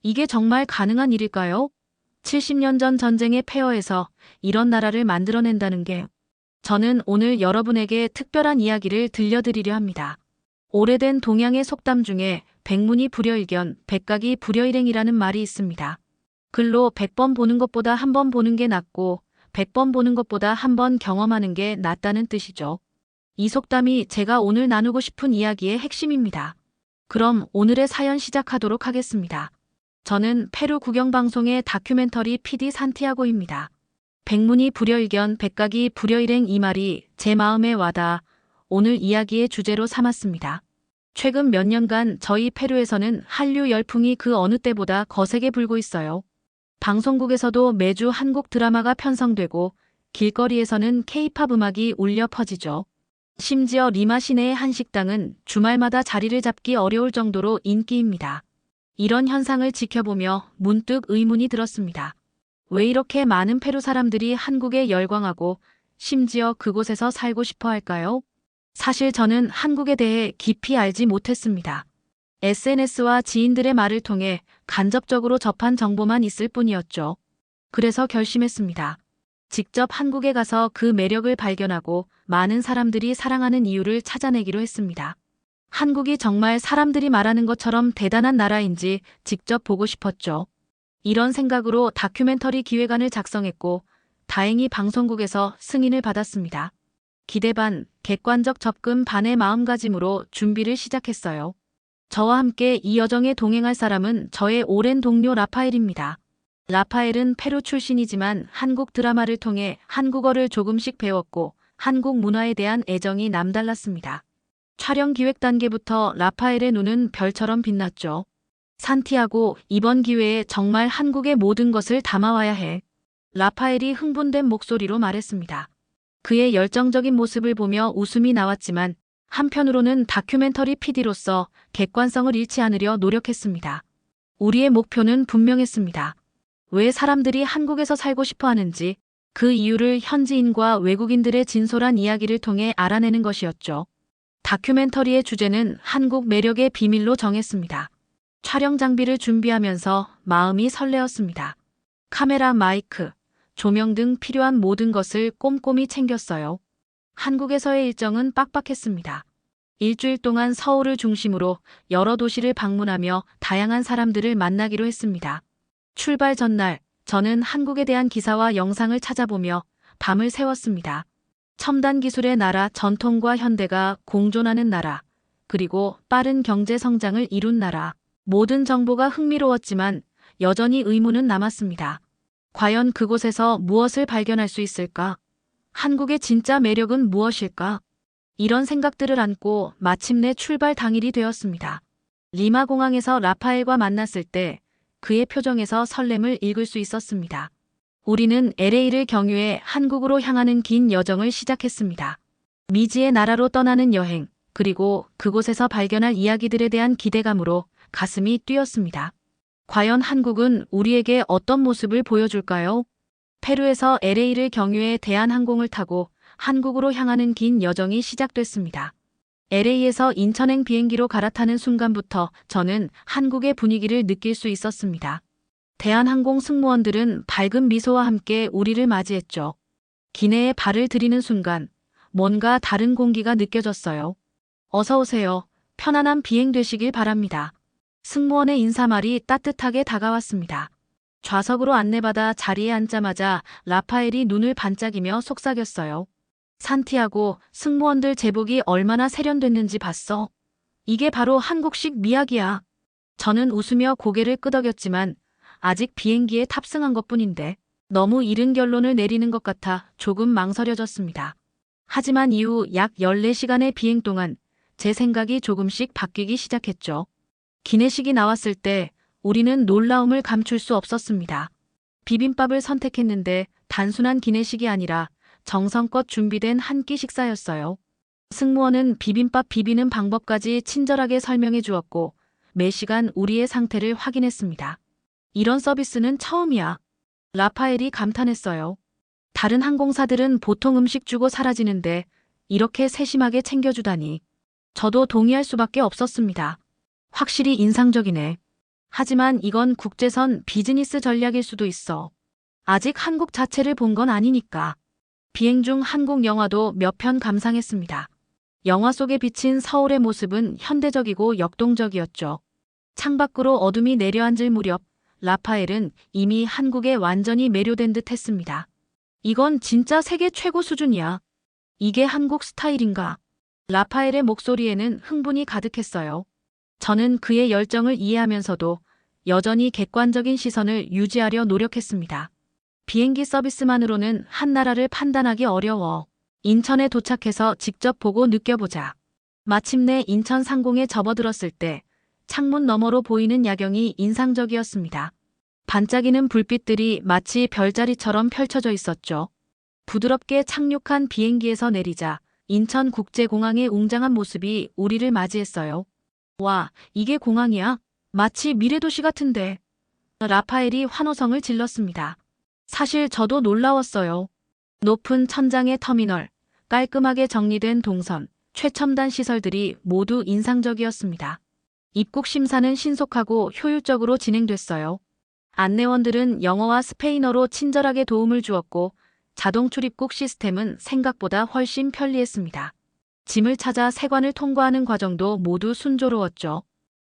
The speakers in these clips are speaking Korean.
이게 정말 가능한 일일까요? 70년 전 전쟁의 폐허에서 이런 나라를 만들어낸다는 게 저는 오늘 여러분에게 특별한 이야기를 들려드리려 합니다. 오래된 동양의 속담 중에 백문이 불여일견, 백각이 불여일행이라는 말이 있습니다. 글로 100번 보는 것보다 한 번 보는 게 낫고 100번 보는 것보다 한 번 경험하는 게 낫다는 뜻이죠. 이 속담이 제가 오늘 나누고 싶은 이야기의 핵심입니다. 그럼 오늘의 사연 시작하도록 하겠습니다. 저는 페루 국영방송의 다큐멘터리 PD 산티아고입니다. 백문이 불여일견, 백각이 불여일행 이 말이 제 마음에 와닿아 오늘 이야기의 주제로 삼았습니다. 최근 몇 년간 저희 페루에서는 한류 열풍이 그 어느 때보다 거세게 불고 있어요. 방송국에서도 매주 한국 드라마가 편성되고 길거리에서는 K-팝 음악이 울려 퍼지죠. 심지어 리마 시내의 한 식당은 주말마다 자리를 잡기 어려울 정도로 인기입니다. 이런 현상을 지켜보며 문득 의문이 들었습니다. 왜 이렇게 많은 페루 사람들이 한국에 열광하고 심지어 그곳에서 살고 싶어 할까요? 사실 저는 한국에 대해 깊이 알지 못했습니다. SNS와 지인들의 말을 통해 간접적으로 접한 정보만 있을 뿐이었죠. 그래서 결심했습니다. 직접 한국에 가서 그 매력을 발견하고 많은 사람들이 사랑하는 이유를 찾아내기로 했습니다. 한국이 정말 사람들이 말하는 것처럼 대단한 나라인지 직접 보고 싶었죠. 이런 생각으로 다큐멘터리 기획안을 작성했고 다행히 방송국에서 승인을 받았습니다. 기대 반, 객관적 접근 반의 마음가짐으로 준비를 시작했어요. 저와 함께 이 여정에 동행할 사람은 저의 오랜 동료 라파엘입니다. 라파엘은 페루 출신이지만 한국 드라마를 통해 한국어를 조금씩 배웠고 한국 문화에 대한 애정이 남달랐습니다. 촬영 기획 단계부터 라파엘의 눈은 별처럼 빛났죠. 산티아고, 이번 기회에 정말 한국의 모든 것을 담아와야 해. 라파엘이 흥분된 목소리로 말했습니다. 그의 열정적인 모습을 보며 웃음이 나왔지만 한편으로는 다큐멘터리 PD로서 객관성을 잃지 않으려 노력했습니다. 우리의 목표는 분명했습니다. 왜 사람들이 한국에서 살고 싶어 하는지 그 이유를 현지인과 외국인들의 진솔한 이야기를 통해 알아내는 것이었죠. 다큐멘터리의 주제는 한국 매력의 비밀로 정했습니다. 촬영 장비를 준비하면서 마음이 설레었습니다. 카메라, 마이크, 조명 등 필요한 모든 것을 꼼꼼히 챙겼어요. 한국에서의 일정은 빡빡했습니다. 일주일 동안 서울을 중심으로 여러 도시를 방문하며 다양한 사람들을 만나기로 했습니다. 출발 전날, 저는 한국에 대한 기사와 영상을 찾아보며 밤을 새웠습니다. 첨단 기술의 나라, 전통과 현대가 공존하는 나라, 그리고 빠른 경제 성장을 이룬 나라. 모든 정보가 흥미로웠지만 여전히 의문은 남았습니다. 과연 그곳에서 무엇을 발견할 수 있을까? 한국의 진짜 매력은 무엇일까? 이런 생각들을 안고 마침내 출발 당일이 되었습니다. 리마 공항에서 라파엘과 만났을 때 그의 표정에서 설렘을 읽을 수 있었습니다. 우리는 LA를 경유해 한국으로 향하는 긴 여정을 시작했습니다. 미지의 나라로 떠나는 여행, 그리고 그곳에서 발견할 이야기들에 대한 기대감으로 가슴이 뛰었습니다. 과연 한국은 우리에게 어떤 모습을 보여줄까요? 페루에서 LA를 경유해 대한항공을 타고 한국으로 향하는 긴 여정이 시작됐습니다. LA에서 인천행 비행기로 갈아타는 순간부터 저는 한국의 분위기를 느낄 수 있었습니다. 대한항공 승무원들은 밝은 미소와 함께 우리를 맞이했죠. 기내에 발을 들이는 순간 뭔가 다른 공기가 느껴졌어요. 어서 오세요. 편안한 비행 되시길 바랍니다. 승무원의 인사말이 따뜻하게 다가왔습니다. 좌석으로 안내받아 자리에 앉자마자 라파엘이 눈을 반짝이며 속삭였어요. 산티아고, 승무원들 제복이 얼마나 세련됐는지 봤어? 이게 바로 한국식 미학이야. 저는 웃으며 고개를 끄덕였지만 아직 비행기에 탑승한 것뿐인데 너무 이른 결론을 내리는 것 같아 조금 망설여졌습니다. 하지만 이후 약 14시간의 비행 동안 제 생각이 조금씩 바뀌기 시작했죠. 기내식이 나왔을 때 우리는 놀라움을 감출 수 없었습니다. 비빔밥을 선택했는데 단순한 기내식이 아니라 정성껏 준비된 한 끼 식사였어요. 승무원은 비빔밥 비비는 방법까지 친절하게 설명해 주었고 매 시간 우리의 상태를 확인했습니다. 이런 서비스는 처음이야. 라파엘이 감탄했어요. 다른 항공사들은 보통 음식 주고 사라지는데 이렇게 세심하게 챙겨주다니. 저도 동의할 수밖에 없었습니다. 확실히 인상적이네. 하지만 이건 국제선 비즈니스 전략일 수도 있어. 아직 한국 자체를 본 건 아니니까. 비행 중 한국 영화도 몇 편 감상했습니다. 영화 속에 비친 서울의 모습은 현대적이고 역동적이었죠. 창밖으로 어둠이 내려앉을 무렵 라파엘은 이미 한국에 완전히 매료된 듯 했습니다. 이건 진짜 세계 최고 수준이야. 이게 한국 스타일인가? 라파엘의 목소리에는 흥분이 가득했어요. 저는 그의 열정을 이해하면서도 여전히 객관적인 시선을 유지하려 노력했습니다. 비행기 서비스만으로는 한 나라를 판단하기 어려워. 인천에 도착해서 직접 보고 느껴보자. 마침내 인천 상공에 접어들었을 때 창문 너머로 보이는 야경이 인상적이었습니다. 반짝이는 불빛들이 마치 별자리처럼 펼쳐져 있었죠. 부드럽게 착륙한 비행기에서 내리자 인천국제공항의 웅장한 모습이 우리를 맞이했어요. 와, 이게 공항이야? 마치 미래도시 같은데. 라파엘이 환호성을 질렀습니다. 사실 저도 놀라웠어요. 높은 천장의 터미널, 깔끔하게 정리된 동선, 최첨단 시설들이 모두 인상적이었습니다. 입국 심사는 신속하고 효율적으로 진행됐어요. 안내원들은 영어와 스페인어로 친절하게 도움을 주었고 자동 출입국 시스템은 생각보다 훨씬 편리했습니다. 짐을 찾아 세관을 통과하는 과정도 모두 순조로웠죠.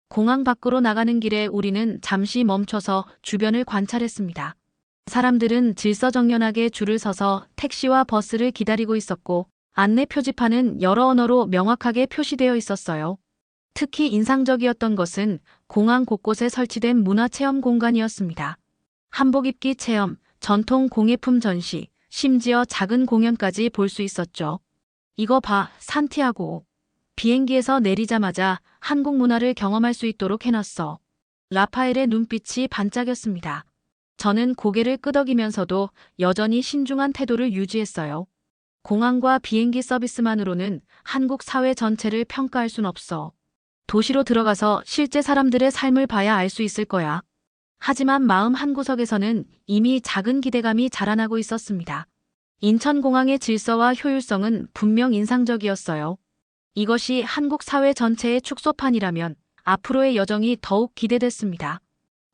공항 밖으로 나가는 길에 우리는 잠시 멈춰서 주변을 관찰했습니다. 사람들은 질서정연하게 줄을 서서 택시와 버스를 기다리고 있었고 안내 표지판은 여러 언어로 명확하게 표시되어 있었어요. 특히 인상적이었던 것은 공항 곳곳에 설치된 문화체험 공간이었습니다. 한복 입기 체험, 전통 공예품 전시, 심지어 작은 공연까지 볼 수 있었죠. 이거 봐, 산티아고. 비행기에서 내리자마자 한국 문화를 경험할 수 있도록 해놨어. 라파엘의 눈빛이 반짝였습니다. 저는 고개를 끄덕이면서도 여전히 신중한 태도를 유지했어요. 공항과 비행기 서비스만으로는 한국 사회 전체를 평가할 순 없어. 도시로 들어가서 실제 사람들의 삶을 봐야 알 수 있을 거야. 하지만 마음 한구석에서는 이미 작은 기대감이 자라나고 있었습니다. 인천공항의 질서와 효율성은 분명 인상적이었어요. 이것이 한국 사회 전체의 축소판이라면 앞으로의 여정이 더욱 기대됐습니다.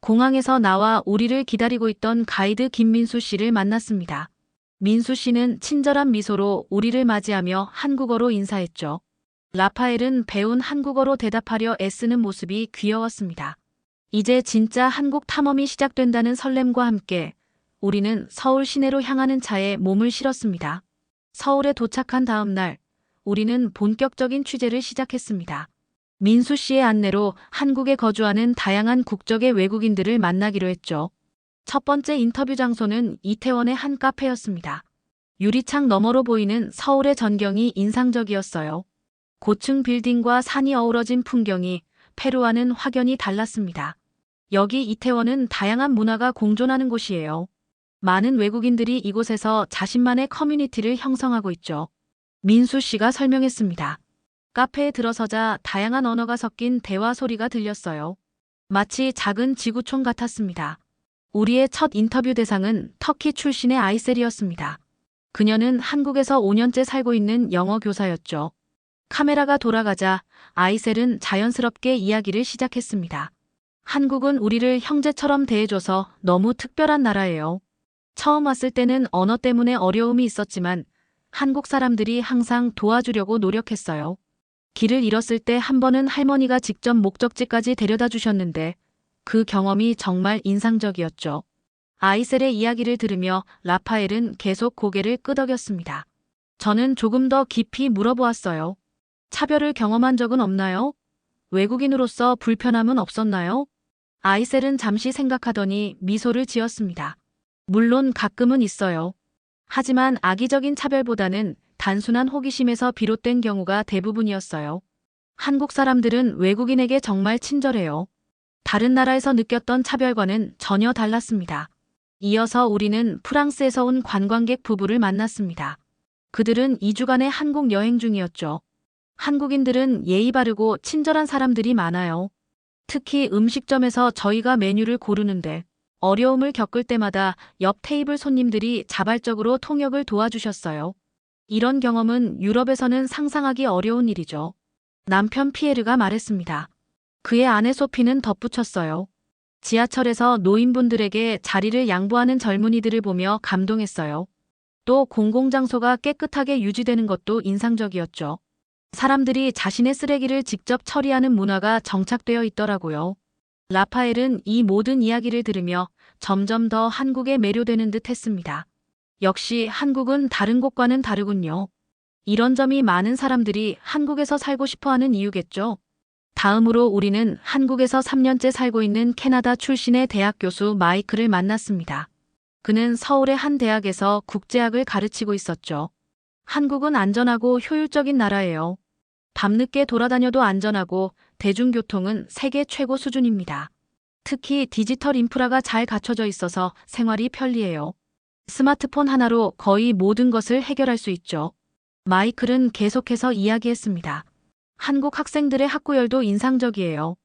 공항에서 나와 우리를 기다리고 있던 가이드 김민수 씨를 만났습니다. 민수 씨는 친절한 미소로 우리를 맞이하며 한국어로 인사했죠. 라파엘은 배운 한국어로 대답하려 애쓰는 모습이 귀여웠습니다. 이제 진짜 한국 탐험이 시작된다는 설렘과 함께 우리는 서울 시내로 향하는 차에 몸을 실었습니다. 서울에 도착한 다음 날, 우리는 본격적인 취재를 시작했습니다. 민수 씨의 안내로 한국에 거주하는 다양한 국적의 외국인들을 만나기로 했죠. 첫 번째 인터뷰 장소는 이태원의 한 카페였습니다. 유리창 너머로 보이는 서울의 전경이 인상적이었어요. 고층 빌딩과 산이 어우러진 풍경이 페루와는 확연히 달랐습니다. 여기 이태원은 다양한 문화가 공존하는 곳이에요. 많은 외국인들이 이곳에서 자신만의 커뮤니티를 형성하고 있죠. 민수 씨가 설명했습니다. 카페에 들어서자 다양한 언어가 섞인 대화 소리가 들렸어요. 마치 작은 지구촌 같았습니다. 우리의 첫 인터뷰 대상은 터키 출신의 아이셀이었습니다. 그녀는 한국에서 5년째 살고 있는 영어 교사였죠. 카메라가 돌아가자 아이셀은 자연스럽게 이야기를 시작했습니다. 한국은 우리를 형제처럼 대해줘서 너무 특별한 나라예요. 처음 왔을 때는 언어 때문에 어려움이 있었지만 한국 사람들이 항상 도와주려고 노력했어요. 길을 잃었을 때 한 번은 할머니가 직접 목적지까지 데려다 주셨는데 그 경험이 정말 인상적이었죠. 아이셀의 이야기를 들으며 라파엘은 계속 고개를 끄덕였습니다. 저는 조금 더 깊이 물어보았어요. 차별을 경험한 적은 없나요? 외국인으로서 불편함은 없었나요? 아이셀은 잠시 생각하더니 미소를 지었습니다. 물론 가끔은 있어요. 하지만 악의적인 차별보다는 단순한 호기심에서 비롯된 경우가 대부분이었어요. 한국 사람들은 외국인에게 정말 친절해요. 다른 나라에서 느꼈던 차별과는 전혀 달랐습니다. 이어서 우리는 프랑스에서 온 관광객 부부를 만났습니다. 그들은 2주간의 한국 여행 중이었죠. 한국인들은 예의 바르고 친절한 사람들이 많아요. 특히 음식점에서 저희가 메뉴를 고르는데 어려움을 겪을 때마다 옆 테이블 손님들이 자발적으로 통역을 도와주셨어요. 이런 경험은 유럽에서는 상상하기 어려운 일이죠. 남편 피에르가 말했습니다. 그의 아내 소피는 덧붙였어요. 지하철에서 노인분들에게 자리를 양보하는 젊은이들을 보며 감동했어요. 또 공공장소가 깨끗하게 유지되는 것도 인상적이었죠. 사람들이 자신의 쓰레기를 직접 처리하는 문화가 정착되어 있더라고요. 라파엘은 이 모든 이야기를 들으며 점점 더 한국에 매료되는 듯 했습니다. 역시 한국은 다른 곳과는 다르군요. 이런 점이 많은 사람들이 한국에서 살고 싶어 하는 이유겠죠. 다음으로 우리는 한국에서 3년째 살고 있는 캐나다 출신의 대학 교수 마이클을 만났습니다. 그는 서울의 한 대학에서 국제학을 가르치고 있었죠. 한국은 안전하고 효율적인 나라예요. 밤늦게 돌아다녀도 안전하고 대중교통은 세계 최고 수준입니다. 특히 디지털 인프라가 잘 갖춰져 있어서 생활이 편리해요. 스마트폰 하나로 거의 모든 것을 해결할 수 있죠. 마이클은 계속해서 이야기했습니다. 한국 학생들의 학구열도 인상적이에요.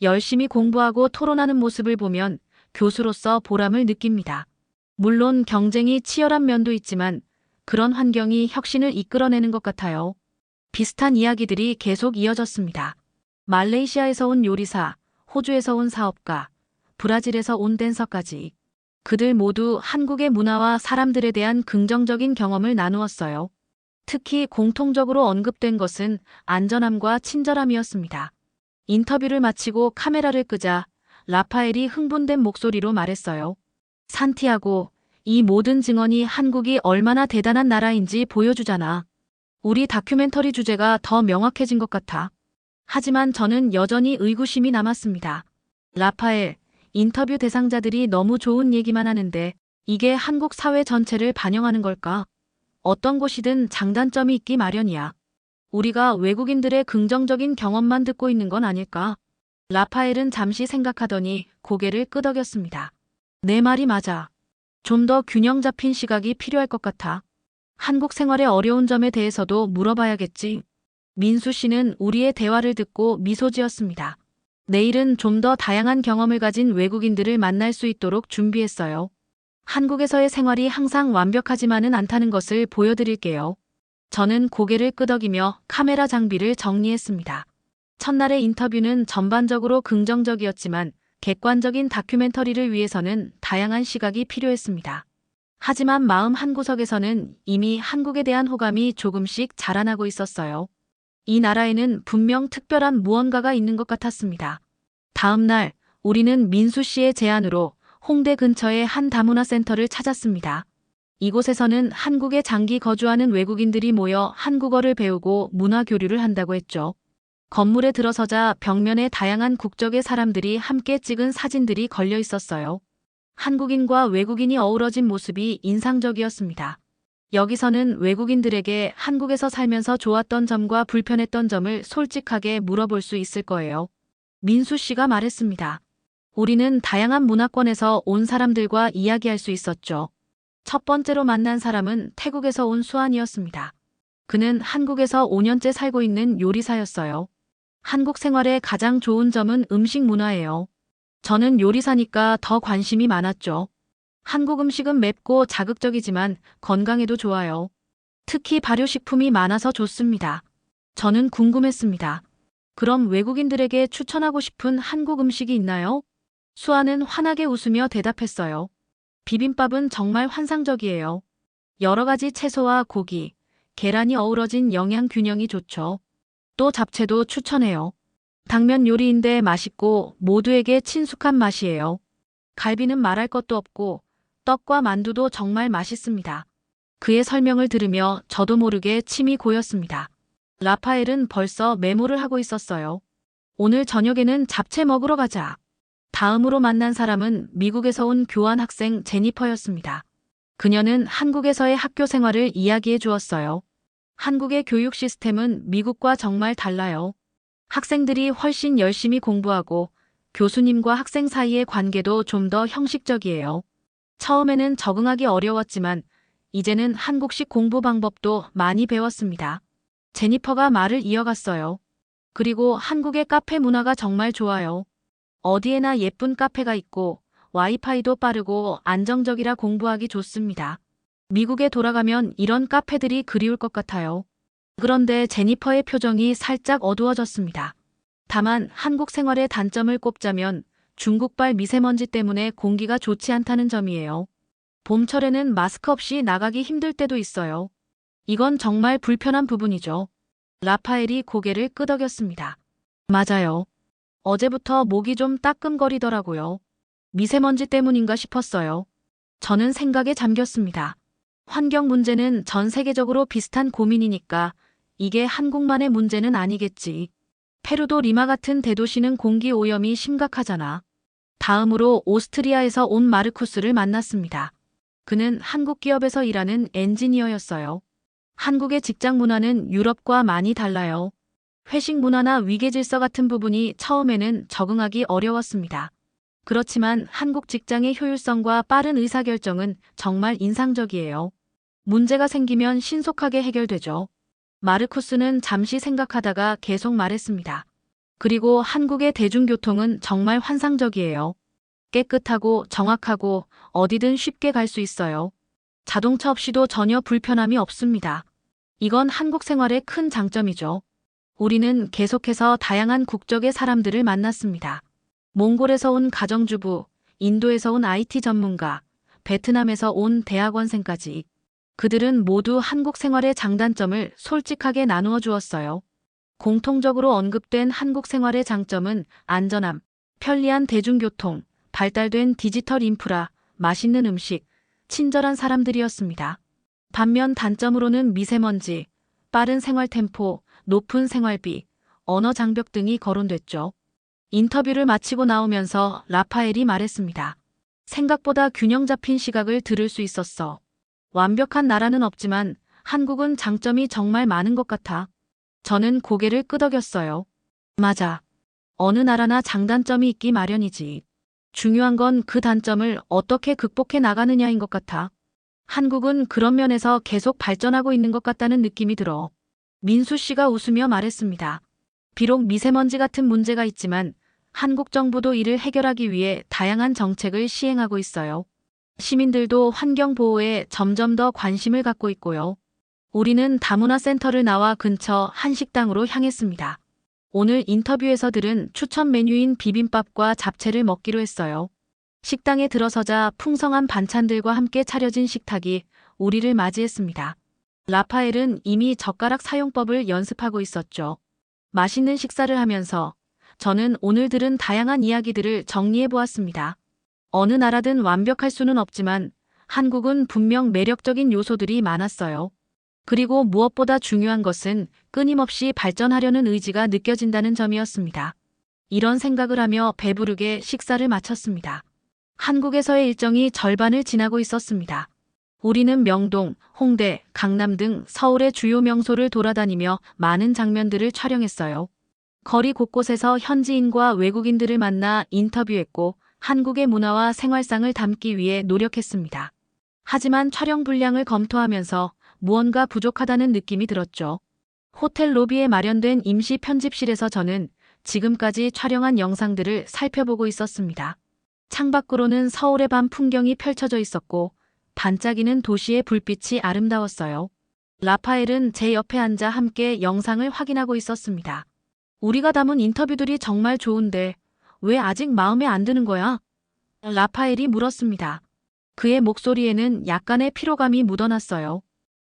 열심히 공부하고 토론하는 모습을 보면 교수로서 보람을 느낍니다. 물론 경쟁이 치열한 면도 있지만 그런 환경이 혁신을 이끌어내는 것 같아요. 비슷한 이야기들이 계속 이어졌습니다. 말레이시아에서 온 요리사, 호주에서 온 사업가, 브라질에서 온 댄서까지. 그들 모두 한국의 문화와 사람들에 대한 긍정적인 경험을 나누었어요. 특히 공통적으로 언급된 것은 안전함과 친절함이었습니다. 인터뷰를 마치고 카메라를 끄자 라파엘이 흥분된 목소리로 말했어요. 산티아고, 이 모든 증언이 한국이 얼마나 대단한 나라인지 보여주잖아. 우리 다큐멘터리 주제가 더 명확해진 것 같아. 하지만 저는 여전히 의구심이 남았습니다. 라파엘, 인터뷰 대상자들이 너무 좋은 얘기만 하는데 이게 한국 사회 전체를 반영하는 걸까? 어떤 곳이든 장단점이 있기 마련이야. 우리가 외국인들의 긍정적인 경험만 듣고 있는 건 아닐까? 라파엘은 잠시 생각하더니 고개를 끄덕였습니다. 내 말이 맞아. 좀 더 균형 잡힌 시각이 필요할 것 같아. 한국 생활의 어려운 점에 대해서도 물어봐야겠지. 민수 씨는 우리의 대화를 듣고 미소 지었습니다. 내일은 좀 더 다양한 경험을 가진 외국인들을 만날 수 있도록 준비했어요. 한국에서의 생활이 항상 완벽하지만은 않다는 것을 보여드릴게요. 저는 고개를 끄덕이며 카메라 장비를 정리했습니다. 첫날의 인터뷰는 전반적으로 긍정적이었지만 객관적인 다큐멘터리를 위해서는 다양한 시각이 필요했습니다. 하지만 마음 한구석에서는 이미 한국에 대한 호감이 조금씩 자라나고 있었어요. 이 나라에는 분명 특별한 무언가가 있는 것 같았습니다. 다음 날 우리는 민수 씨의 제안으로 홍대 근처의 한 다문화 센터를 찾았습니다. 이곳에서는 한국에 장기 거주하는 외국인들이 모여 한국어를 배우고 문화 교류를 한다고 했죠. 건물에 들어서자 벽면에 다양한 국적의 사람들이 함께 찍은 사진들이 걸려 있었어요. 한국인과 외국인이 어우러진 모습이 인상적이었습니다. 여기서는 외국인들에게 한국에서 살면서 좋았던 점과 불편했던 점을 솔직하게 물어볼 수 있을 거예요. 민수 씨가 말했습니다. 우리는 다양한 문화권에서 온 사람들과 이야기할 수 있었죠. 첫 번째로 만난 사람은 태국에서 온 수안이었습니다. 그는 한국에서 5년째 살고 있는 요리사였어요. 한국 생활의 가장 좋은 점은 음식 문화예요. 저는 요리사니까 더 관심이 많았죠. 한국 음식은 맵고 자극적이지만 건강에도 좋아요. 특히 발효식품이 많아서 좋습니다. 저는 궁금했습니다. 그럼 외국인들에게 추천하고 싶은 한국 음식이 있나요? 수아는 환하게 웃으며 대답했어요. 비빔밥은 정말 환상적이에요. 여러 가지 채소와 고기, 계란이 어우러진 영양 균형이 좋죠. 또 잡채도 추천해요. 당면 요리인데 맛있고 모두에게 친숙한 맛이에요. 갈비는 말할 것도 없고 떡과 만두도 정말 맛있습니다. 그의 설명을 들으며 저도 모르게 침이 고였습니다. 라파엘은 벌써 메모를 하고 있었어요. 오늘 저녁에는 잡채 먹으러 가자. 다음으로 만난 사람은 미국에서 온 교환학생 제니퍼였습니다. 그녀는 한국에서의 학교 생활을 이야기해 주었어요. 한국의 교육 시스템은 미국과 정말 달라요. 학생들이 훨씬 열심히 공부하고 교수님과 학생 사이의 관계도 좀 더 형식적이에요. 처음에는 적응하기 어려웠지만 이제는 한국식 공부 방법도 많이 배웠습니다. 제니퍼가 말을 이어갔어요. 그리고 한국의 카페 문화가 정말 좋아요. 어디에나 예쁜 카페가 있고 와이파이도 빠르고 안정적이라 공부하기 좋습니다. 미국에 돌아가면 이런 카페들이 그리울 것 같아요. 그런데 제니퍼의 표정이 살짝 어두워졌습니다. 다만 한국 생활의 단점을 꼽자면 중국발 미세먼지 때문에 공기가 좋지 않다는 점이에요. 봄철에는 마스크 없이 나가기 힘들 때도 있어요. 이건 정말 불편한 부분이죠. 라파엘이 고개를 끄덕였습니다. 맞아요. 어제부터 목이 좀 따끔거리더라고요. 미세먼지 때문인가 싶었어요. 저는 생각에 잠겼습니다. 환경 문제는 전 세계적으로 비슷한 고민이니까 이게 한국만의 문제는 아니겠지. 페루도 리마 같은 대도시는 공기 오염이 심각하잖아. 다음으로 오스트리아에서 온 마르쿠스를 만났습니다. 그는 한국 기업에서 일하는 엔지니어였어요. 한국의 직장 문화는 유럽과 많이 달라요. 회식 문화나 위계 질서 같은 부분이 처음에는 적응하기 어려웠습니다. 그렇지만 한국 직장의 효율성과 빠른 의사결정은 정말 인상적이에요. 문제가 생기면 신속하게 해결되죠. 마르쿠스는 잠시 생각하다가 계속 말했습니다. 그리고 한국의 대중교통은 정말 환상적이에요. 깨끗하고 정확하고 어디든 쉽게 갈 수 있어요. 자동차 없이도 전혀 불편함이 없습니다. 이건 한국 생활의 큰 장점이죠. 우리는 계속해서 다양한 국적의 사람들을 만났습니다. 몽골에서 온 가정주부, 인도에서 온 IT 전문가, 베트남에서 온 대학원생까지. 그들은 모두 한국 생활의 장단점을 솔직하게 나누어 주었어요. 공통적으로 언급된 한국 생활의 장점은 안전함, 편리한 대중교통, 발달된 디지털 인프라, 맛있는 음식, 친절한 사람들이었습니다. 반면 단점으로는 미세먼지, 빠른 생활 템포, 높은 생활비, 언어 장벽 등이 거론됐죠. 인터뷰를 마치고 나오면서 라파엘이 말했습니다. 생각보다 균형 잡힌 시각을 들을 수 있었어. 완벽한 나라는 없지만 한국은 장점이 정말 많은 것 같아. 저는 고개를 끄덕였어요. 맞아. 어느 나라나 장단점이 있기 마련이지. 중요한 건 그 단점을 어떻게 극복해 나가느냐인 것 같아. 한국은 그런 면에서 계속 발전하고 있는 것 같다는 느낌이 들어. 민수 씨가 웃으며 말했습니다. 비록 미세먼지 같은 문제가 있지만 한국 정부도 이를 해결하기 위해 다양한 정책을 시행하고 있어요. 시민들도 환경 보호에 점점 더 관심을 갖고 있고요. 우리는 다문화 센터를 나와 근처 한식당으로 향했습니다. 오늘 인터뷰에서 들은 추천 메뉴인 비빔밥과 잡채를 먹기로 했어요. 식당에 들어서자 풍성한 반찬들과 함께 차려진 식탁이 우리를 맞이했습니다. 라파엘은 이미 젓가락 사용법을 연습하고 있었죠. 맛있는 식사를 하면서 저는 오늘 들은 다양한 이야기들을 정리해 보았습니다. 어느 나라든 완벽할 수는 없지만 한국은 분명 매력적인 요소들이 많았어요. 그리고 무엇보다 중요한 것은 끊임없이 발전하려는 의지가 느껴진다는 점이었습니다. 이런 생각을 하며 배부르게 식사를 마쳤습니다. 한국에서의 일정이 절반을 지나고 있었습니다. 우리는 명동, 홍대, 강남 등 서울의 주요 명소를 돌아다니며 많은 장면들을 촬영했어요. 거리 곳곳에서 현지인과 외국인들을 만나 인터뷰했고 한국의 문화와 생활상을 담기 위해 노력했습니다. 하지만 촬영 분량을 검토하면서 무언가 부족하다는 느낌이 들었죠. 호텔 로비에 마련된 임시 편집실에서 저는 지금까지 촬영한 영상들을 살펴보고 있었습니다. 창밖으로는 서울의 밤 풍경이 펼쳐져 있었고 반짝이는 도시의 불빛이 아름다웠어요. 라파엘은 제 옆에 앉아 함께 영상을 확인하고 있었습니다. 우리가 담은 인터뷰들이 정말 좋은데 왜 아직 마음에 안 드는 거야? 라파엘이 물었습니다. 그의 목소리에는 약간의 피로감이 묻어났어요.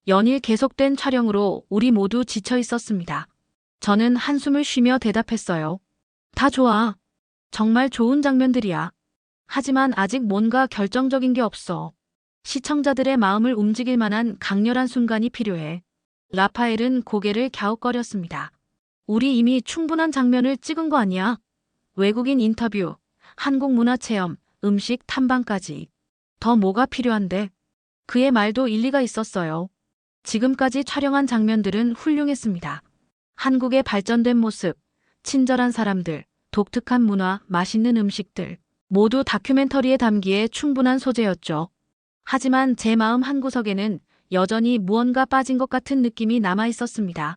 연일 계속된 촬영으로 우리 모두 지쳐 있었습니다. 저는 한숨을 쉬며 대답했어요. 다 좋아. 정말 좋은 장면들이야. 하지만 아직 뭔가 결정적인 게 없어. 시청자들의 마음을 움직일 만한 강렬한 순간이 필요해. 라파엘은 고개를 갸웃거렸습니다. 우리 이미 충분한 장면을 찍은 거 아니야? 외국인 인터뷰, 한국 문화 체험, 음식 탐방까지. 더 뭐가 필요한데? 그의 말도 일리가 있었어요. 지금까지 촬영한 장면들은 훌륭했습니다. 한국의 발전된 모습, 친절한 사람들, 독특한 문화, 맛있는 음식들. 모두 다큐멘터리에 담기에 충분한 소재였죠. 하지만 제 마음 한구석에는 여전히 무언가 빠진 것 같은 느낌이 남아 있었습니다.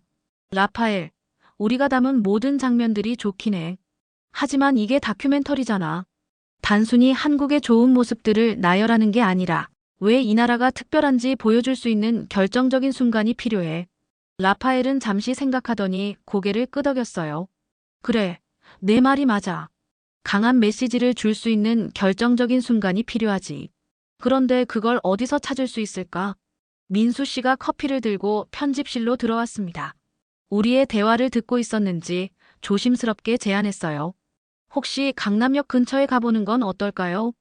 라파엘, 우리가 담은 모든 장면들이 좋긴 해. 하지만 이게 다큐멘터리잖아. 단순히 한국의 좋은 모습들을 나열하는 게 아니라 왜 이 나라가 특별한지 보여줄 수 있는 결정적인 순간이 필요해. 라파엘은 잠시 생각하더니 고개를 끄덕였어요. 그래, 내 말이 맞아. 강한 메시지를 줄 수 있는 결정적인 순간이 필요하지. 그런데 그걸 어디서 찾을 수 있을까? 민수 씨가 커피를 들고 편집실로 들어왔습니다. 우리의 대화를 듣고 있었는지 조심스럽게 제안했어요. 혹시 강남역 근처에 가보는 건 어떨까요?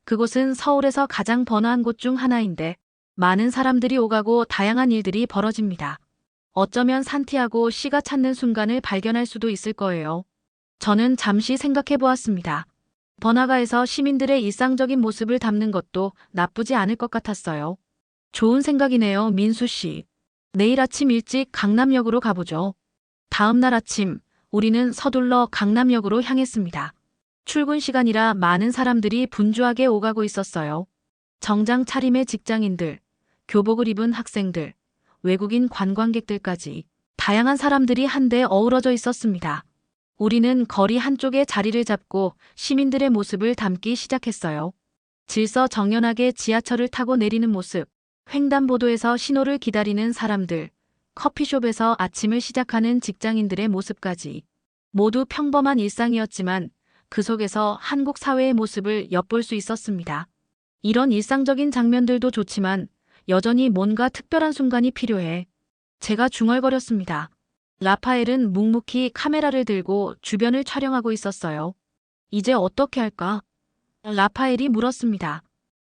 그곳은 서울에서 가장 번화한 곳 중 하나인데 많은 사람들이 오가고 다양한 일들이 벌어집니다. 어쩌면 산티아고 씨가 찾는 순간을 발견할 수도 있을 거예요. 저는 잠시 생각해 보았습니다. 번화가에서 시민들의 일상적인 모습을 담는 것도 나쁘지 않을 것 같았어요. 좋은 생각이네요, 민수 씨. 내일 아침 일찍 강남역으로 가보죠. 다음 날 아침, 우리는 서둘러 강남역으로 향했습니다. 출근 시간이라 많은 사람들이 분주하게 오가고 있었어요. 정장 차림의 직장인들, 교복을 입은 학생들, 외국인 관광객들까지 다양한 사람들이 한데 어우러져 있었습니다. 우리는 거리 한쪽에 자리를 잡고 시민들의 모습을 담기 시작했어요. 질서정연하게 지하철을 타고 내리는 모습, 횡단보도에서 신호를 기다리는 사람들, 커피숍에서 아침을 시작하는 직장인들의 모습까지 모두 평범한 일상이었지만 그 속에서 한국 사회의 모습을 엿볼 수 있었습니다. 이런 일상적인 장면들도 좋지만 여전히 뭔가 특별한 순간이 필요해. 제가 중얼거렸습니다. 라파엘은 묵묵히 카메라를 들고 주변을 촬영하고 있었어요. 이제 어떻게 할까? 라파엘이 물었습니다.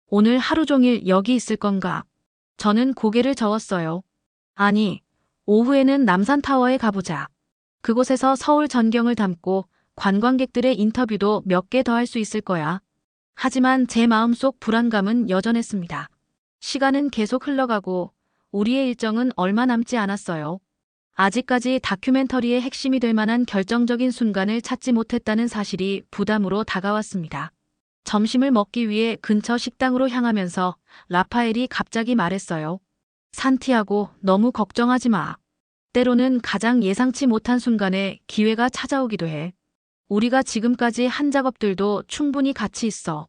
오늘 하루 종일 여기 있을 건가? 저는 고개를 저었어요. 아니, 오후에는 남산타워에 가보자. 그곳에서 서울 전경을 담고 관광객들의 인터뷰도 몇 개 더 할 수 있을 거야. 하지만 제 마음속 불안감은 여전했습니다. 시간은 계속 흘러가고 우리의 일정은 얼마 남지 않았어요. 아직까지 다큐멘터리의 핵심이 될 만한 결정적인 순간을 찾지 못했다는 사실이 부담으로 다가왔습니다. 점심을 먹기 위해 근처 식당으로 향하면서 라파엘이 갑자기 말했어요. 산티아고, 너무 걱정하지 마. 때로는 가장 예상치 못한 순간에 기회가 찾아오기도 해. 우리가 지금까지 한 작업들도 충분히 가치 있어.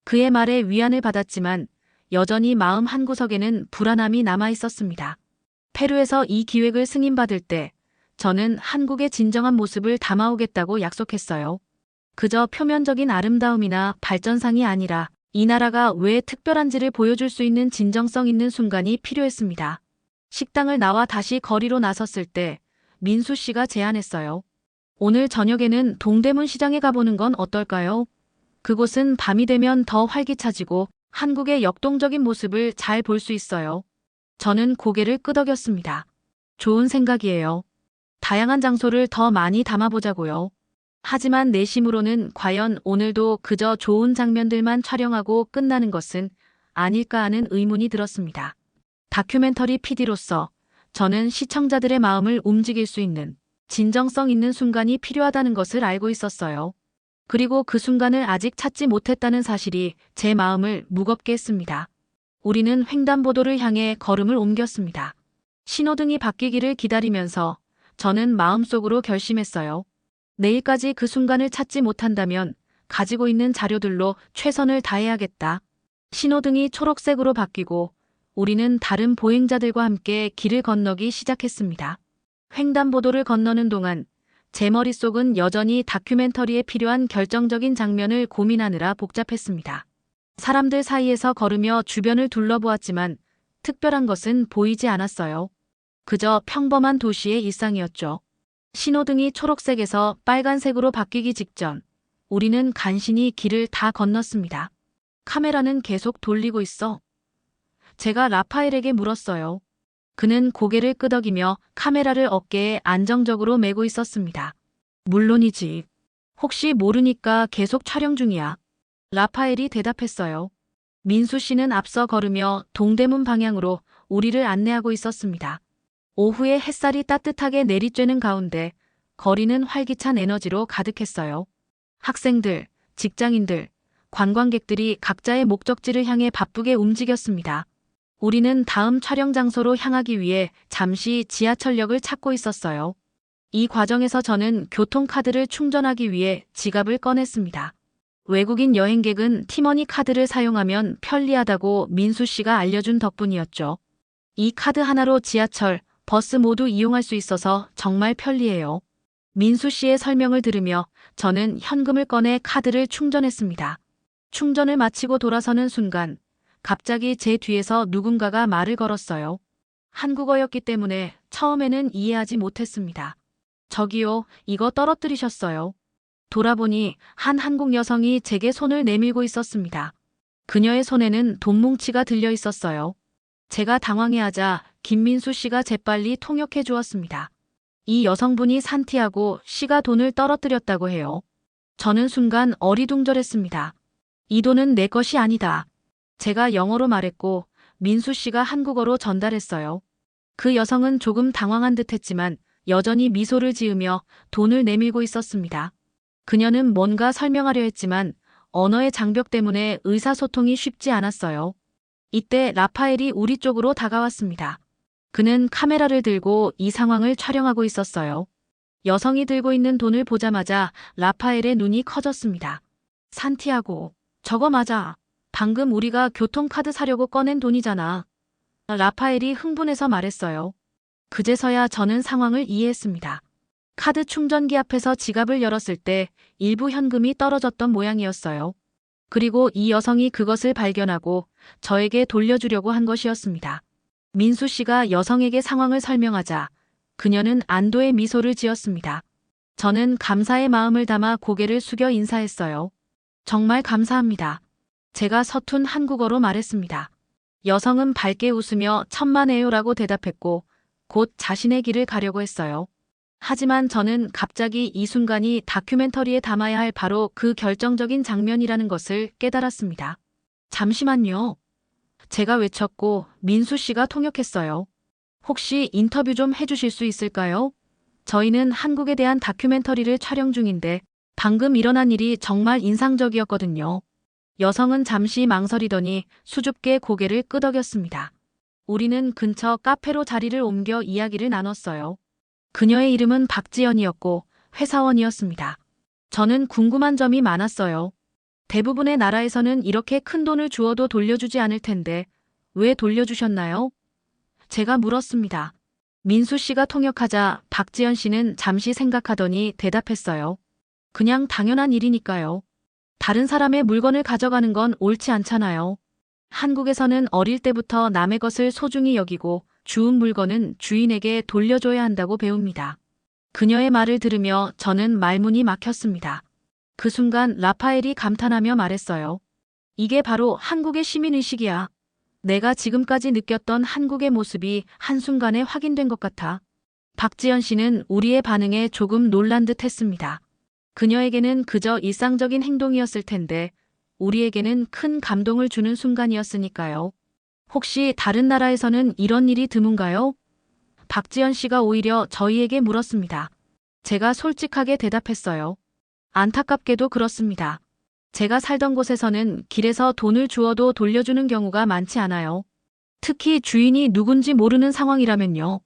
그의 말에 위안을 받았지만 여전히 마음 한구석에는 불안함이 남아 있었습니다. 페루에서 이 기획을 승인받을 때 저는 한국의 진정한 모습을 담아오겠다고 약속했어요. 그저 표면적인 아름다움이나 발전상이 아니라 이 나라가 왜 특별한지를 보여줄 수 있는 진정성 있는 순간이 필요했습니다. 식당을 나와 다시 거리로 나섰을 때 민수 씨가 제안했어요. 오늘 저녁에는 동대문 시장에 가보는 건 어떨까요? 그곳은 밤이 되면 더 활기차지고 한국의 역동적인 모습을 잘 볼 수 있어요. 저는 고개를 끄덕였습니다. 좋은 생각이에요. 다양한 장소를 더 많이 담아보자고요. 하지만 내심으로는 과연 오늘도 그저 좋은 장면들만 촬영하고 끝나는 것은 아닐까 하는 의문이 들었습니다. 다큐멘터리 PD로서 저는 시청자들의 마음을 움직일 수 있는 진정성 있는 순간이 필요하다는 것을 알고 있었어요. 그리고 그 순간을 아직 찾지 못했다는 사실이 제 마음을 무겁게 했습니다. 우리는 횡단보도를 향해 걸음을 옮겼습니다. 신호등이 바뀌기를 기다리면서 저는 마음속으로 결심했어요. 내일까지 그 순간을 찾지 못한다면 가지고 있는 자료들로 최선을 다해야겠다. 신호등이 초록색으로 바뀌고 우리는 다른 보행자들과 함께 길을 건너기 시작했습니다. 횡단보도를 건너는 동안 제 머릿속은 여전히 다큐멘터리에 필요한 결정적인 장면을 고민하느라 복잡했습니다. 사람들 사이에서 걸으며 주변을 둘러보았지만 특별한 것은 보이지 않았어요. 그저 평범한 도시의 일상이었죠. 신호등이 초록색에서 빨간색으로 바뀌기 직전 우리는 간신히 길을 다 건넜습니다. 카메라는 계속 돌리고 있어. 제가 라파엘에게 물었어요. 그는 고개를 끄덕이며 카메라를 어깨에 안정적으로 메고 있었습니다. 물론이지. 혹시 모르니까 계속 촬영 중이야. 라파엘이 대답했어요. 민수 씨는 앞서 걸으며 동대문 방향으로 우리를 안내하고 있었습니다. 오후에 햇살이 따뜻하게 내리쬐는 가운데 거리는 활기찬 에너지로 가득했어요. 학생들, 직장인들, 관광객들이 각자의 목적지를 향해 바쁘게 움직였습니다. 우리는 다음 촬영 장소로 향하기 위해 잠시 지하철역을 찾고 있었어요. 이 과정에서 저는 교통카드를 충전하기 위해 지갑을 꺼냈습니다. 외국인 여행객은 티머니 카드를 사용하면 편리하다고 민수 씨가 알려준 덕분이었죠. 이 카드 하나로 지하철, 버스 모두 이용할 수 있어서 정말 편리해요. 민수 씨의 설명을 들으며 저는 현금을 꺼내 카드를 충전했습니다. 충전을 마치고 돌아서는 순간 갑자기 제 뒤에서 누군가가 말을 걸었어요. 한국어였기 때문에 처음에는 이해하지 못했습니다. 저기요, 이거 떨어뜨리셨어요. 돌아보니 한 한국 여성이 제게 손을 내밀고 있었습니다. 그녀의 손에는 돈 뭉치가 들려 있었어요. 제가 당황해하자 김민수 씨가 재빨리 통역해 주었습니다. 이 여성분이 산티아고 씨가 돈을 떨어뜨렸다고 해요. 저는 순간 어리둥절했습니다. 이 돈은 내 것이 아니다. 제가 영어로 말했고 민수 씨가 한국어로 전달했어요. 그 여성은 조금 당황한 듯 했지만 여전히 미소를 지으며 돈을 내밀고 있었습니다. 그녀는 뭔가 설명하려 했지만 언어의 장벽 때문에 의사소통이 쉽지 않았어요. 이때 라파엘이 우리 쪽으로 다가왔습니다. 그는 카메라를 들고 이 상황을 촬영하고 있었어요. 여성이 들고 있는 돈을 보자마자 라파엘의 눈이 커졌습니다. 산티아고, 저거 맞아. 방금 우리가 교통카드 사려고 꺼낸 돈이잖아. 라파엘이 흥분해서 말했어요. 그제서야 저는 상황을 이해했습니다. 카드 충전기 앞에서 지갑을 열었을 때 일부 현금이 떨어졌던 모양이었어요. 그리고 이 여성이 그것을 발견하고 저에게 돌려주려고 한 것이었습니다. 민수 씨가 여성에게 상황을 설명하자 그녀는 안도의 미소를 지었습니다. 저는 감사의 마음을 담아 고개를 숙여 인사했어요. 정말 감사합니다. 제가 서툰 한국어로 말했습니다. 여성은 밝게 웃으며 천만에요라고 대답했고 곧 자신의 길을 가려고 했어요. 하지만 저는 갑자기 이 순간이 다큐멘터리에 담아야 할 바로 그 결정적인 장면이라는 것을 깨달았습니다. 잠시만요. 제가 외쳤고 민수 씨가 통역했어요. 혹시 인터뷰 좀 해주실 수 있을까요? 저희는 한국에 대한 다큐멘터리를 촬영 중인데 방금 일어난 일이 정말 인상적이었거든요. 여성은 잠시 망설이더니 수줍게 고개를 끄덕였습니다. 우리는 근처 카페로 자리를 옮겨 이야기를 나눴어요. 그녀의 이름은 박지연이었고 회사원이었습니다. 저는 궁금한 점이 많았어요. 대부분의 나라에서는 이렇게 큰 돈을 주어도 돌려주지 않을 텐데 왜 돌려주셨나요? 제가 물었습니다. 민수 씨가 통역하자 박지연 씨는 잠시 생각하더니 대답했어요. 그냥 당연한 일이니까요. 다른 사람의 물건을 가져가는 건 옳지 않잖아요. 한국에서는 어릴 때부터 남의 것을 소중히 여기고 주운 물건은 주인에게 돌려줘야 한다고 배웁니다. 그녀의 말을 들으며 저는 말문이 막혔습니다. 그 순간 라파엘이 감탄하며 말했어요. 이게 바로 한국의 시민의식이야. 내가 지금까지 느꼈던 한국의 모습이 한순간에 확인된 것 같아. 박지연 씨는 우리의 반응에 조금 놀란 듯 했습니다. 그녀에게는 그저 일상적인 행동이었을 텐데 우리에게는 큰 감동을 주는 순간이었으니까요. 혹시 다른 나라에서는 이런 일이 드문가요? 박지연 씨가 오히려 저희에게 물었습니다. 제가 솔직하게 대답했어요. 안타깝게도 그렇습니다. 제가 살던 곳에서는 길에서 돈을 주어도 돌려주는 경우가 많지 않아요. 특히 주인이 누군지 모르는 상황이라면요.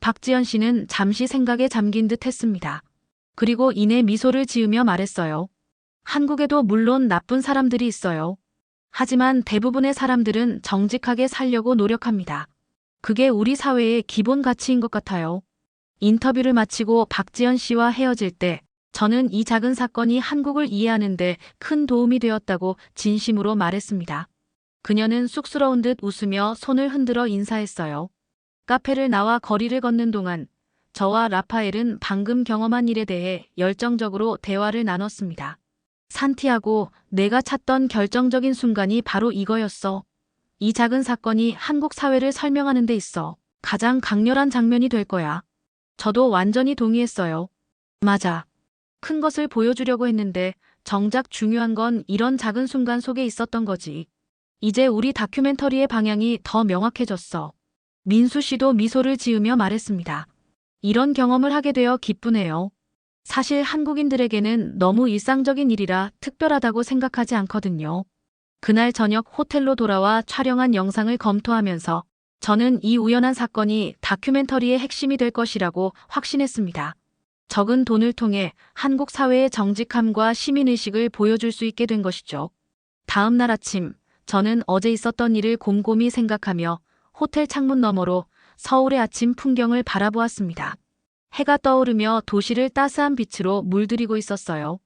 박지연 씨는 잠시 생각에 잠긴 듯 했습니다. 그리고 이내 미소를 지으며 말했어요. 한국에도 물론 나쁜 사람들이 있어요. 하지만 대부분의 사람들은 정직하게 살려고 노력합니다. 그게 우리 사회의 기본 가치인 것 같아요. 인터뷰를 마치고 박지연 씨와 헤어질 때 저는 이 작은 사건이 한국을 이해하는 데 큰 도움이 되었다고 진심으로 말했습니다. 그녀는 쑥스러운 듯 웃으며 손을 흔들어 인사했어요. 카페를 나와 거리를 걷는 동안 저와 라파엘은 방금 경험한 일에 대해 열정적으로 대화를 나눴습니다. 산티아고, 내가 찾던 결정적인 순간이 바로 이거였어. 이 작은 사건이 한국 사회를 설명하는 데 있어 가장 강렬한 장면이 될 거야. 저도 완전히 동의했어요. 맞아. 큰 것을 보여주려고 했는데 정작 중요한 건 이런 작은 순간 속에 있었던 거지. 이제 우리 다큐멘터리의 방향이 더 명확해졌어. 민수 씨도 미소를 지으며 말했습니다. 이런 경험을 하게 되어 기쁘네요. 사실 한국인들에게는 너무 일상적인 일이라 특별하다고 생각하지 않거든요. 그날 저녁 호텔로 돌아와 촬영한 영상을 검토하면서 저는 이 우연한 사건이 다큐멘터리의 핵심이 될 것이라고 확신했습니다. 적은 돈을 통해 한국 사회의 정직함과 시민의식을 보여줄 수 있게 된 것이죠. 다음 날 아침, 저는 어제 있었던 일을 곰곰이 생각하며 호텔 창문 너머로 서울의 아침 풍경을 바라보았습니다. 해가 떠오르며 도시를 따스한 빛으로 물들이고 있었어요.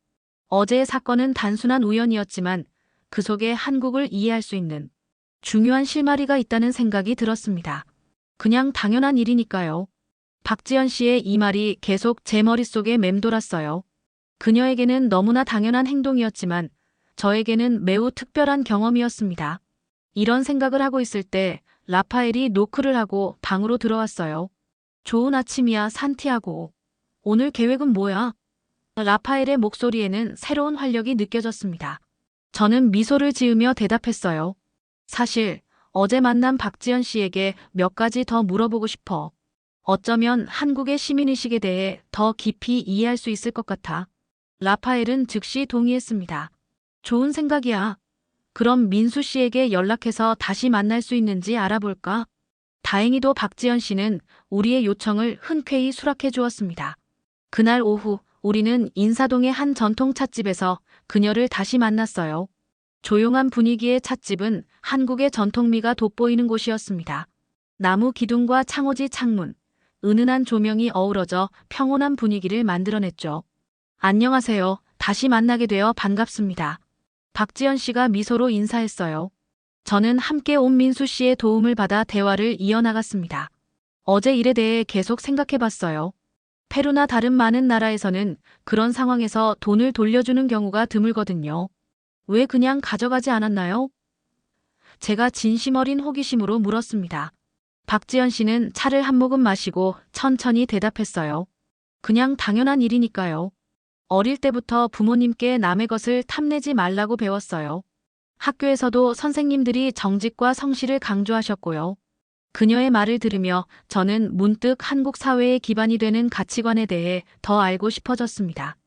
어제의 사건은 단순한 우연이었지만 그 속에 한국을 이해할 수 있는 중요한 실마리가 있다는 생각이 들었습니다. 그냥 당연한 일이니까요. 박지연 씨의 이 말이 계속 제 머릿속에 맴돌았어요. 그녀에게는 너무나 당연한 행동이었지만 저에게는 매우 특별한 경험이었습니다. 이런 생각을 하고 있을 때 라파엘이 노크를 하고 방으로 들어왔어요. 좋은 아침이야, 산티아고. 오늘 계획은 뭐야? 라파엘의 목소리에는 새로운 활력이 느껴졌습니다. 저는 미소를 지으며 대답했어요. 사실 어제 만난 박지연 씨에게 몇 가지 더 물어보고 싶어. 어쩌면 한국의 시민의식에 대해 더 깊이 이해할 수 있을 것 같아. 라파엘은 즉시 동의했습니다. 좋은 생각이야. 그럼 민수 씨에게 연락해서 다시 만날 수 있는지 알아볼까? 다행히도 박지연 씨는 우리의 요청을 흔쾌히 수락해 주었습니다. 그날 오후 우리는 인사동의 한 전통 찻집에서 그녀를 다시 만났어요. 조용한 분위기의 찻집은 한국의 전통미가 돋보이는 곳이었습니다. 나무 기둥과 창호지 창문, 은은한 조명이 어우러져 평온한 분위기를 만들어냈죠. 안녕하세요. 다시 만나게 되어 반갑습니다. 박지연 씨가 미소로 인사했어요. 저는 함께 온 민수 씨의 도움을 받아 대화를 이어나갔습니다. 어제 일에 대해 계속 생각해봤어요. 페루나 다른 많은 나라에서는 그런 상황에서 돈을 돌려주는 경우가 드물거든요. 왜 그냥 가져가지 않았나요? 제가 진심 어린 호기심으로 물었습니다. 박지연 씨는 차를 한 모금 마시고 천천히 대답했어요. 그냥 당연한 일이니까요. 어릴 때부터 부모님께 남의 것을 탐내지 말라고 배웠어요. 학교에서도 선생님들이 정직과 성실을 강조하셨고요. 그녀의 말을 들으며 저는 문득 한국 사회의 기반이 되는 가치관에 대해 더 알고 싶어졌습니다.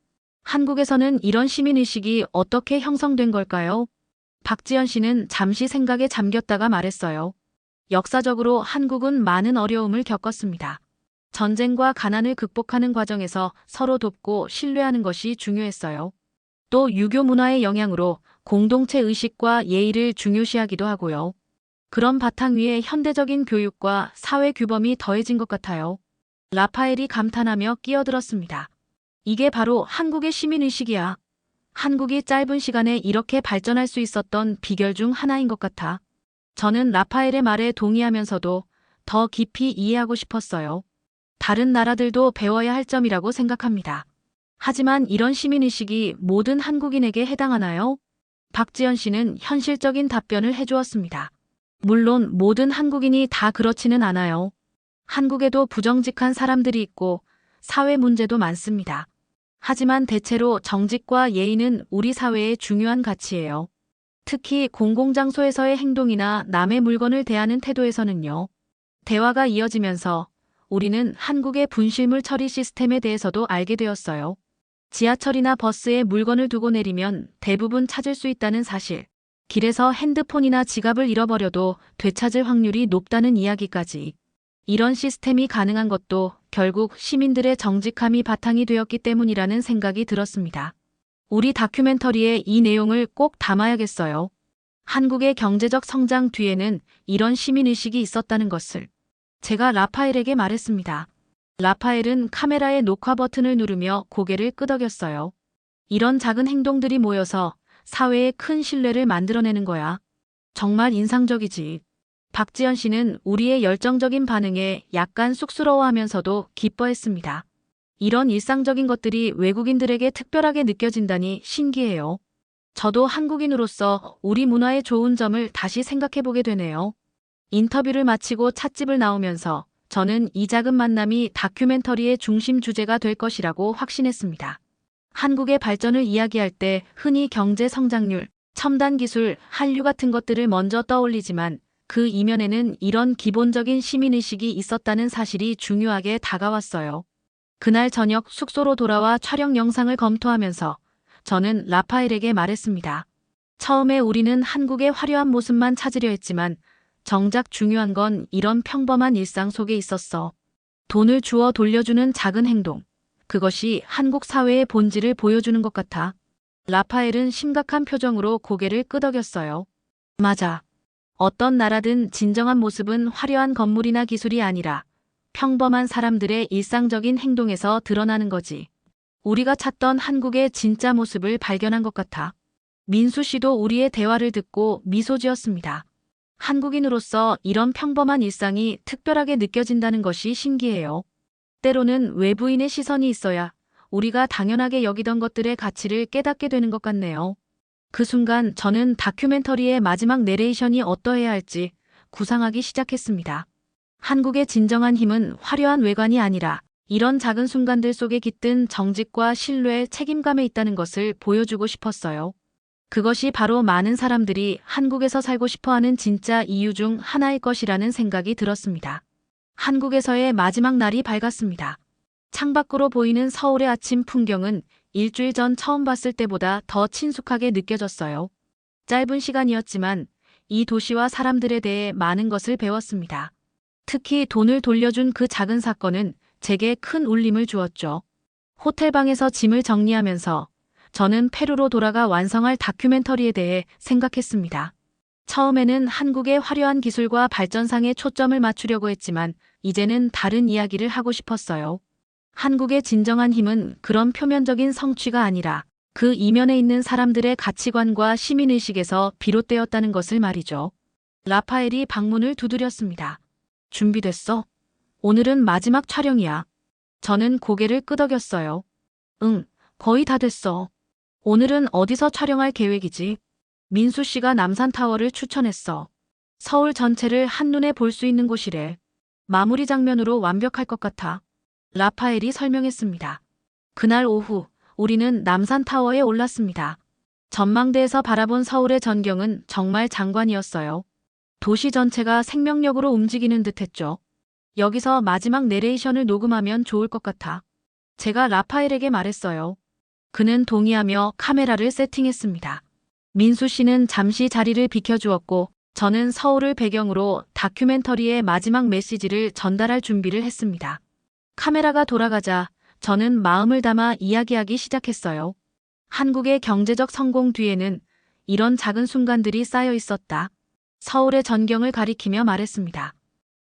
한국에서는 이런 시민의식이 어떻게 형성된 걸까요? 박지연 씨는 잠시 생각에 잠겼다가 말했어요. 역사적으로 한국은 많은 어려움을 겪었습니다. 전쟁과 가난을 극복하는 과정에서 서로 돕고 신뢰하는 것이 중요했어요. 또 유교 문화의 영향으로 공동체 의식과 예의를 중요시하기도 하고요. 그런 바탕 위에 현대적인 교육과 사회 규범이 더해진 것 같아요. 라파엘이 감탄하며 끼어들었습니다. 이게 바로 한국의 시민의식이야. 한국이 짧은 시간에 이렇게 발전할 수 있었던 비결 중 하나인 것 같아. 저는 라파엘의 말에 동의하면서도 더 깊이 이해하고 싶었어요. 다른 나라들도 배워야 할 점이라고 생각합니다. 하지만 이런 시민의식이 모든 한국인에게 해당하나요? 박지연 씨는 현실적인 답변을 해주었습니다. 물론 모든 한국인이 다 그렇지는 않아요. 한국에도 부정직한 사람들이 있고 사회 문제도 많습니다. 하지만 대체로 정직과 예의는 우리 사회의 중요한 가치예요. 특히 공공장소에서의 행동이나 남의 물건을 대하는 태도에서는요. 대화가 이어지면서 우리는 한국의 분실물 처리 시스템에 대해서도 알게 되었어요. 지하철이나 버스에 물건을 두고 내리면 대부분 찾을 수 있다는 사실, 길에서 핸드폰이나 지갑을 잃어버려도 되찾을 확률이 높다는 이야기까지. 이런 시스템이 가능한 것도 결국 시민들의 정직함이 바탕이 되었기 때문이라는 생각이 들었습니다. 우리 다큐멘터리에 이 내용을 꼭 담아야겠어요. 한국의 경제적 성장 뒤에는 이런 시민의식이 있었다는 것을. 제가 라파엘에게 말했습니다. 라파엘은 카메라의 녹화 버튼을 누르며 고개를 끄덕였어요. 이런 작은 행동들이 모여서 사회에 큰 신뢰를 만들어내는 거야. 정말 인상적이지. 박지연 씨는 우리의 열정적인 반응에 약간 쑥스러워하면서도 기뻐했습니다. 이런 일상적인 것들이 외국인들에게 특별하게 느껴진다니 신기해요. 저도 한국인으로서 우리 문화의 좋은 점을 다시 생각해보게 되네요. 인터뷰를 마치고 찻집을 나오면서 저는 이 작은 만남이 다큐멘터리의 중심 주제가 될 것이라고 확신했습니다. 한국의 발전을 이야기할 때 흔히 경제 성장률, 첨단 기술, 한류 같은 것들을 먼저 떠올리지만 그 이면에는 이런 기본적인 시민의식이 있었다는 사실이 중요하게 다가왔어요. 그날 저녁 숙소로 돌아와 촬영 영상을 검토하면서 저는 라파엘에게 말했습니다. 처음에 우리는 한국의 화려한 모습만 찾으려 했지만 정작 중요한 건 이런 평범한 일상 속에 있었어. 돈을 주어 돌려주는 작은 행동. 그것이 한국 사회의 본질을 보여주는 것 같아. 라파엘은 심각한 표정으로 고개를 끄덕였어요. 맞아. 어떤 나라든 진정한 모습은 화려한 건물이나 기술이 아니라 평범한 사람들의 일상적인 행동에서 드러나는 거지. 우리가 찾던 한국의 진짜 모습을 발견한 것 같아. 민수 씨도 우리의 대화를 듣고 미소 지었습니다. 한국인으로서 이런 평범한 일상이 특별하게 느껴진다는 것이 신기해요. 때로는 외부인의 시선이 있어야 우리가 당연하게 여기던 것들의 가치를 깨닫게 되는 것 같네요. 그 순간 저는 다큐멘터리의 마지막 내레이션이 어떠해야 할지 구상하기 시작했습니다. 한국의 진정한 힘은 화려한 외관이 아니라 이런 작은 순간들 속에 깃든 정직과 신뢰, 책임감에 있다는 것을 보여주고 싶었어요. 그것이 바로 많은 사람들이 한국에서 살고 싶어하는 진짜 이유 중 하나일 것이라는 생각이 들었습니다. 한국에서의 마지막 날이 밝았습니다. 창밖으로 보이는 서울의 아침 풍경은 일주일 전 처음 봤을 때보다 더 친숙하게 느껴졌어요. 짧은 시간이었지만 이 도시와 사람들에 대해 많은 것을 배웠습니다. 특히 돈을 돌려준 그 작은 사건은 제게 큰 울림을 주었죠. 호텔방에서 짐을 정리하면서 저는 페루로 돌아가 완성할 다큐멘터리에 대해 생각했습니다. 처음에는 한국의 화려한 기술과 발전상에 초점을 맞추려고 했지만 이제는 다른 이야기를 하고 싶었어요. 한국의 진정한 힘은 그런 표면적인 성취가 아니라 그 이면에 있는 사람들의 가치관과 시민의식에서 비롯되었다는 것을 말이죠. 라파엘이 방문을 두드렸습니다. 준비됐어? 오늘은 마지막 촬영이야. 저는 고개를 끄덕였어요. 응, 거의 다 됐어. 오늘은 어디서 촬영할 계획이지? 민수 씨가 남산타워를 추천했어. 서울 전체를 한눈에 볼 수 있는 곳이래. 마무리 장면으로 완벽할 것 같아. 라파엘이 설명했습니다. 그날 오후 우리는 남산타워에 올랐습니다. 전망대에서 바라본 서울의 전경은 정말 장관이었어요. 도시 전체가 생명력으로 움직이는 듯했죠. 여기서 마지막 내레이션을 녹음하면 좋을 것 같아. 제가 라파엘에게 말했어요. 그는 동의하며 카메라를 세팅했습니다. 민수 씨는 잠시 자리를 비켜주었고 저는 서울을 배경으로 다큐멘터리의 마지막 메시지를 전달할 준비를 했습니다. 카메라가 돌아가자 저는 마음을 담아 이야기하기 시작했어요. 한국의 경제적 성공 뒤에는 이런 작은 순간들이 쌓여 있었다. 서울의 전경을 가리키며 말했습니다.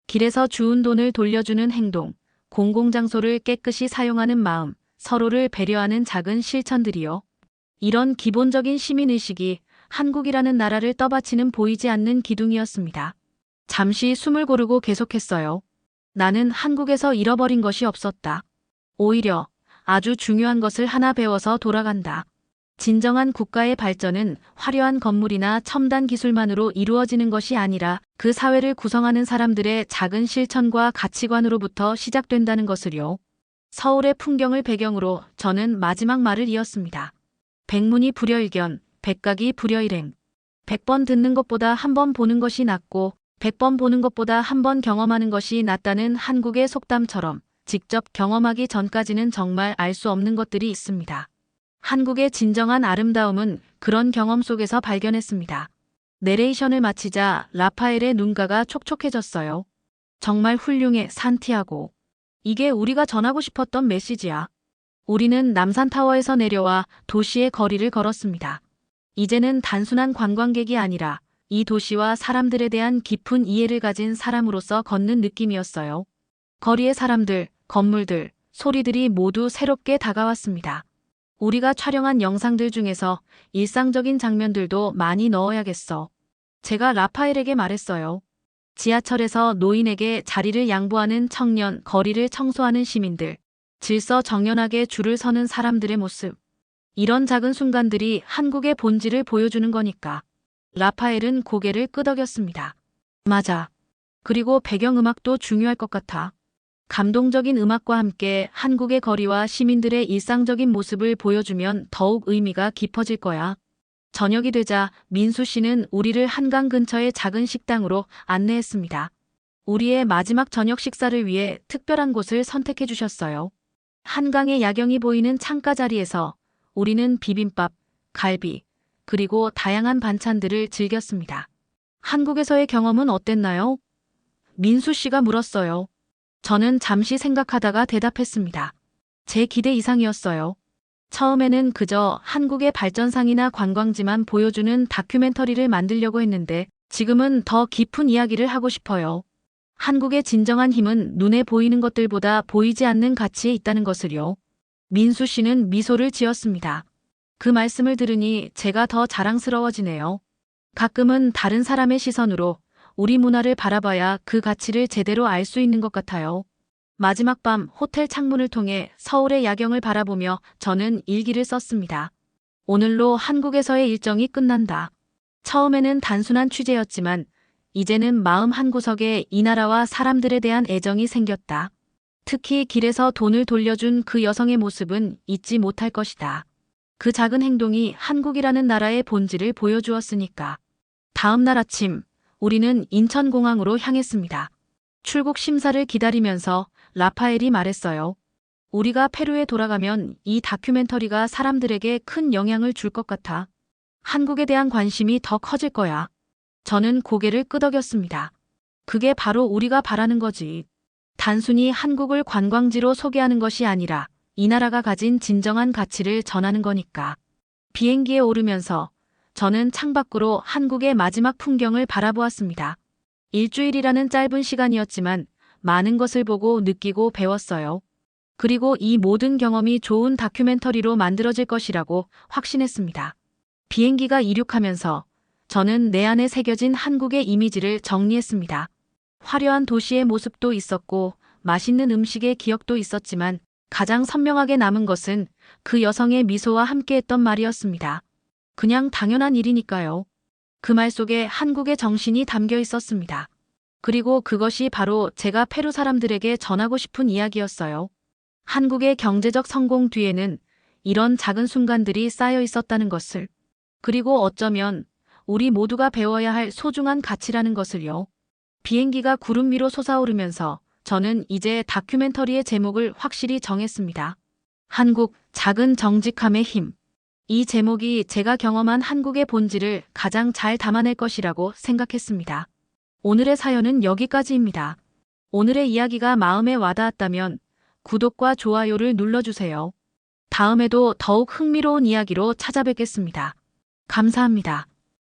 길에서 주운 돈을 돌려주는 행동, 공공장소를 깨끗이 사용하는 마음, 서로를 배려하는 작은 실천들이요. 이런 기본적인 시민의식이 한국이라는 나라를 떠받치는 보이지 않는 기둥이었습니다. 잠시 숨을 고르고 계속했어요. 나는 한국에서 잃어버린 것이 없었다. 오히려 아주 중요한 것을 하나 배워서 돌아간다. 진정한 국가의 발전은 화려한 건물이나 첨단 기술만으로 이루어지는 것이 아니라 그 사회를 구성하는 사람들의 작은 실천과 가치관으로부터 시작된다는 것을요. 서울의 풍경을 배경으로 저는 마지막 말을 이었습니다. 백문이 불여일견, 백각이 불여일행. 100번 듣는 것보다 한 번 보는 것이 낫고 100번 보는 것보다 한 번 경험하는 것이 낫다는 한국의 속담처럼 직접 경험하기 전까지는 정말 알 수 없는 것들이 있습니다. 한국의 진정한 아름다움은 그런 경험 속에서 발견했습니다. 내레이션을 마치자 라파엘의 눈가가 촉촉해졌어요. 정말 훌륭해, 산티아고. 이게 우리가 전하고 싶었던 메시지야. 우리는 남산타워에서 내려와 도시의 거리를 걸었습니다. 이제는 단순한 관광객이 아니라 이 도시와 사람들에 대한 깊은 이해를 가진 사람으로서 걷는 느낌이었어요. 거리의 사람들, 건물들, 소리들이 모두 새롭게 다가왔습니다. 우리가 촬영한 영상들 중에서 일상적인 장면들도 많이 넣어야겠어. 제가 라파엘에게 말했어요. 지하철에서 노인에게 자리를 양보하는 청년, 거리를 청소하는 시민들, 질서정연하게 줄을 서는 사람들의 모습. 이런 작은 순간들이 한국의 본질을 보여주는 거니까. 라파엘은 고개를 끄덕였습니다. 맞아. 그리고 배경음악도 중요할 것 같아. 감동적인 음악과 함께 한국의 거리와 시민들의 일상적인 모습을 보여주면 더욱 의미가 깊어질 거야. 저녁이 되자 민수 씨는 우리를 한강 근처의 작은 식당으로 안내했습니다. 우리의 마지막 저녁 식사를 위해 특별한 곳을 선택해 주셨어요. 한강의 야경이 보이는 창가 자리에서 우리는 비빔밥, 갈비, 그리고 다양한 반찬들을 즐겼습니다. 한국에서의 경험은 어땠나요? 민수 씨가 물었어요. 저는 잠시 생각하다가 대답했습니다. 제 기대 이상이었어요. 처음에는 그저 한국의 발전상이나 관광지만 보여주는 다큐멘터리를 만들려고 했는데 지금은 더 깊은 이야기를 하고 싶어요. 한국의 진정한 힘은 눈에 보이는 것들보다 보이지 않는 가치에 있다는 것을요. 민수 씨는 미소를 지었습니다. 그 말씀을 들으니 제가 더 자랑스러워지네요. 가끔은 다른 사람의 시선으로 우리 문화를 바라봐야 그 가치를 제대로 알 수 있는 것 같아요. 마지막 밤 호텔 창문을 통해 서울의 야경을 바라보며 저는 일기를 썼습니다. 오늘로 한국에서의 일정이 끝난다. 처음에는 단순한 취재였지만 이제는 마음 한구석에 이 나라와 사람들에 대한 애정이 생겼다. 특히 길에서 돈을 돌려준 그 여성의 모습은 잊지 못할 것이다. 그 작은 행동이 한국이라는 나라의 본질을 보여주었으니까. 다음 날 아침, 우리는 인천공항으로 향했습니다. 출국 심사를 기다리면서 라파엘이 말했어요. 우리가 페루에 돌아가면 이 다큐멘터리가 사람들에게 큰 영향을 줄 것 같아. 한국에 대한 관심이 더 커질 거야. 저는 고개를 끄덕였습니다. 그게 바로 우리가 바라는 거지. 단순히 한국을 관광지로 소개하는 것이 아니라 이 나라가 가진 진정한 가치를 전하는 거니까. 비행기에 오르면서 저는 창밖으로 한국의 마지막 풍경을 바라보았습니다. 일주일이라는 짧은 시간이었지만 많은 것을 보고 느끼고 배웠어요. 그리고 이 모든 경험이 좋은 다큐멘터리로 만들어질 것이라고 확신했습니다. 비행기가 이륙하면서 저는 내 안에 새겨진 한국의 이미지를 정리했습니다. 화려한 도시의 모습도 있었고 맛있는 음식의 기억도 있었지만 가장 선명하게 남은 것은 그 여성의 미소와 함께했던 말이었습니다. 그냥 당연한 일이니까요. 그 말 속에 한국의 정신이 담겨 있었습니다. 그리고 그것이 바로 제가 페루 사람들에게 전하고 싶은 이야기였어요. 한국의 경제적 성공 뒤에는 이런 작은 순간들이 쌓여 있었다는 것을. 그리고 어쩌면 우리 모두가 배워야 할 소중한 가치라는 것을요. 비행기가 구름 위로 솟아오르면서 저는 이제 다큐멘터리의 제목을 확실히 정했습니다. 한국, 작은 정직함의 힘. 이 제목이 제가 경험한 한국의 본질을 가장 잘 담아낼 것이라고 생각했습니다. 오늘의 사연은 여기까지입니다. 오늘의 이야기가 마음에 와닿았다면 구독과 좋아요를 눌러주세요. 다음에도 더욱 흥미로운 이야기로 찾아뵙겠습니다. 감사합니다.